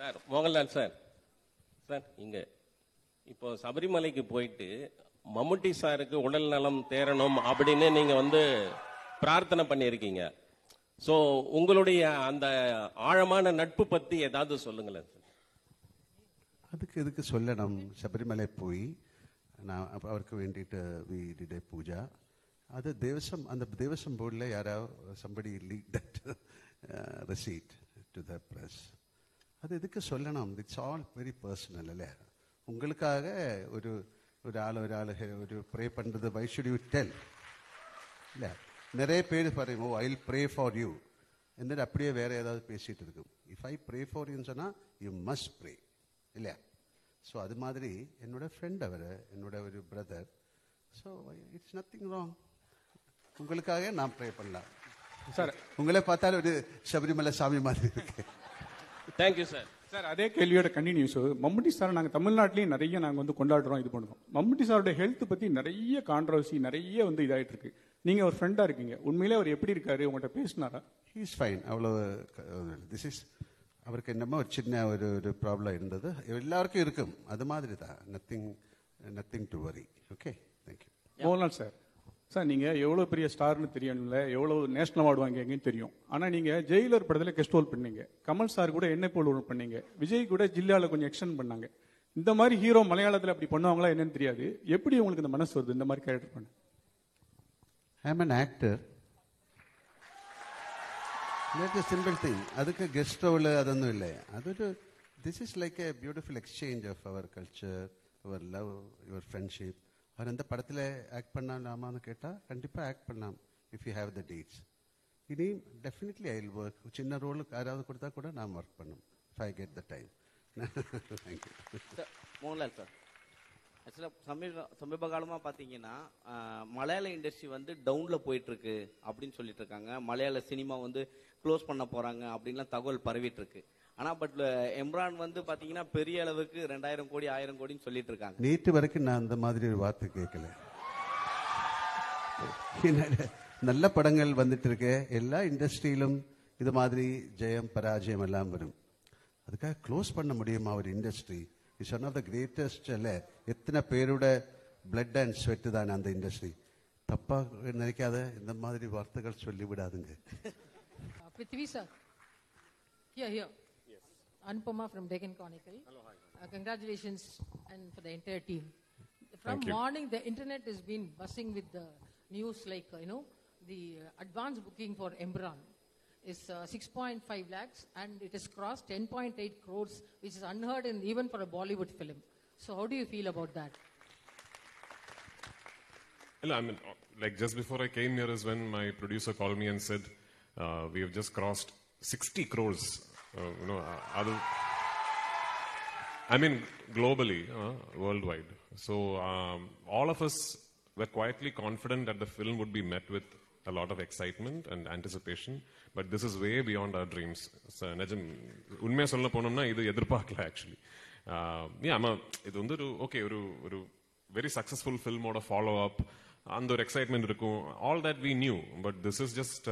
Sir Mohanlal sir sir இங்க இப்போ சபரிமலைக்கு போயிட்டு மம்முட்டி சாருக்கு உடல் நலம் தேரணும் அப்படின்னு நீங்க பிரார்த்தனை பண்ணியிருக்கீங்க. ஸோ உங்களுடைய அந்த ஆழமான நட்பு பத்தி ஏதாவது சொல்லுங்களேன் சார். அதுக்கு எதுக்கு சொல்லணும்? சபரிமலை போய் நான் அவருக்கு வேண்டிட்டு வி டிட் ஏ பூஜா. அது தேவசம், அந்த தேவசம் போர்டில் யாராவது somebody leaked that receipt to the press. அது எதுக்கு சொல்லணும்? இட்ஸ் ஆல் வெரி பர்சனல் இல்லை? உங்களுக்காக ஒரு ஒரு ப்ரே பண்ணுறது வை ஷுட் யூ டெல்? இல்லை, நிறைய பேர் பாருங்க, I will pray for you എന്നിട്ട് அப்படியே வேற ஏதாவது பேசிட்டு இருக்கும். இஃப் ஐ ப்ரே ஃபார் யூன்னு சொன்னால் யூ மஸ்ட் ப்ரே இல்லையா? ஸோ அது மாதிரி என்னோட ஃப்ரெண்ட் அவர், என்னோட ஒரு brother. So it's nothing wrong. உங்களுக்காக நான் ப்ரே பண்ணலாம் சார். உங்களே பார்த்தாலும் ஒரு சபரிமலை சாமி மாதிரி இருக்கு. Thank you sir. சார் அதே கேள்வியோட கண்டினியூஸ். மம்முட்டி சார் நாங்கள் தமிழ்நாட்டிலையும் நிறைய நாங்கள் கொண்டாடுறோம், இது பண்ணுறோம். மம்முட்டி சாரோட ஹெல்த் பற்றி நிறைய கான்ட்ரவர்சி நிறைய இதாகிட்டு இருக்கு. நீங்கள் ஒரு ஃப்ரெண்டாக இருக்கீங்க, உண்மையிலே அவர் எப்படி இருக்காரு? உங்கள்கிட்ட பேசினாரா? He is fine. அவ்வளோ திஸ் இஸ் அவருக்கு என்னமோ ஒரு சின்ன ஒரு ப்ராப்ளம் இருந்தது, எல்லாருக்கும் இருக்கும், அது மாதிரி தான். Nothing to worry. Okay, thank you. Mohanlal sir, sir நீங்கள் எவ்வளோ பெரிய ஸ்டார்னு தெரியணும்ல, எவ்வளோ நேஷனல் அவார்டு வாங்கிங்கன்னு தெரியும். ஆனால் நீங்கள் ஜெயிலர் படத்தில் கெஸ்ட் ரோல் பண்ணீங்க, கமல் சார் கூட என்ன போல் ரோல் பண்ணீங்க, விஜய் கூட ஜில்லாவில் கொஞ்சம் எக்ஸ்டெண்ட் பண்ணாங்க. இந்த மாதிரி ஹீரோ மலையாளத்தில் அப்படி பண்ணுவாங்களா என்னன்னு தெரியாது. எப்படி உங்களுக்கு இந்த மனசு வருது இந்த மாதிரி கேரக்டர் பண்ண? ஐ ஆம் an actor. That's a simple thing. அதுக்கு கெஸ்ட் ரோல் அதொന്നും இல்லை. அது this is like a beautiful exchange of our culture, our love, your friendship. அவர் அந்த படத்தில் ஆக்ட் பண்ணலாமான்னு கேட்டால் கண்டிப்பாக ஆக்ட் பண்ணலாம், if you have the dates. இனி டெஃபினெட்லி ஐ வில் ஒர்க். சின்ன ரோலுக்கு யாராவது கொடுத்தா கூட நான் ஒர்க் பண்ணும், if I get the time. Thank you sir. Mohanlal sir, ஆக்சுவலாக சமீப காலமாக பார்த்தீங்கன்னா மலையாள இண்டஸ்ட்ரி டவுனில் போயிட்டுருக்கு அப்படின்னு சொல்லிட்டு இருக்காங்க. மலையாள சினிமா க்ளோஸ் பண்ண போகிறாங்க அப்படின்லாம் தகவல் பரவிட்டு இருக்கு. ஆனால் பட் எம்ரான் பார்த்தீங்கன்னா பெரிய அளவுக்கு 2000 கோடி 1000 கோடின்னு சொல்லிட்டு இருக்காங்க. நேற்று வரைக்கும் நான் அந்த மாதிரி ஒரு வார்த்தை கேட்கல. நல்ல படங்கள் வந்துட்டு இருக்கு, எல்லா இண்டஸ்ட்ரியிலும் இது மாதிரி ஜெயம் பராஜயம் எல்லாம் வரும். அதுக்காக க்ளோஸ் பண்ண முடியுமா ஒரு industry? It's one of the greatest. இல்லை, எத்தனை பேரோட பிளட் அண்ட் ஸ்வெட் தான் அந்த இண்டஸ்ட்ரி. தப்பா நினைக்காத, இந்த மாதிரி வார்த்தைகள் சொல்லி விடாதுங்க. Prithvi sir, here. Yes. Anupama from Deccan Chronicle. Hello, hi. Congratulations and for the entire team. From morning, the internet has been buzzing with the news like, the advance booking for Emran is 6.5 lakhs and it has crossed 10.8 crores, which is unheard in even for a Bollywood film. So how do you feel about that? Well, I mean, like just before I came here is when my producer called me and said, we have just crossed 60 crores, I mean, globally, worldwide. So all of us were quietly confident that the film would be met with a lot of excitement and anticipation, but this is way beyond our dreams. So, unmaya solla ponamna idu edirpaakala actually. Yeah, idu okay, oru very successful film oda follow up and the excitement irukum, all that we knew, but this is just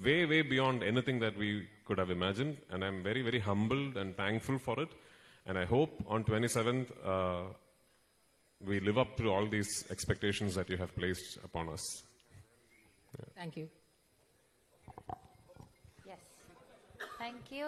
way beyond anything that we could have imagined, and I'm very, very humbled and thankful for it, and I hope on 27th we live up to all these expectations that you have placed upon us. Thank you. Yes. Thank you.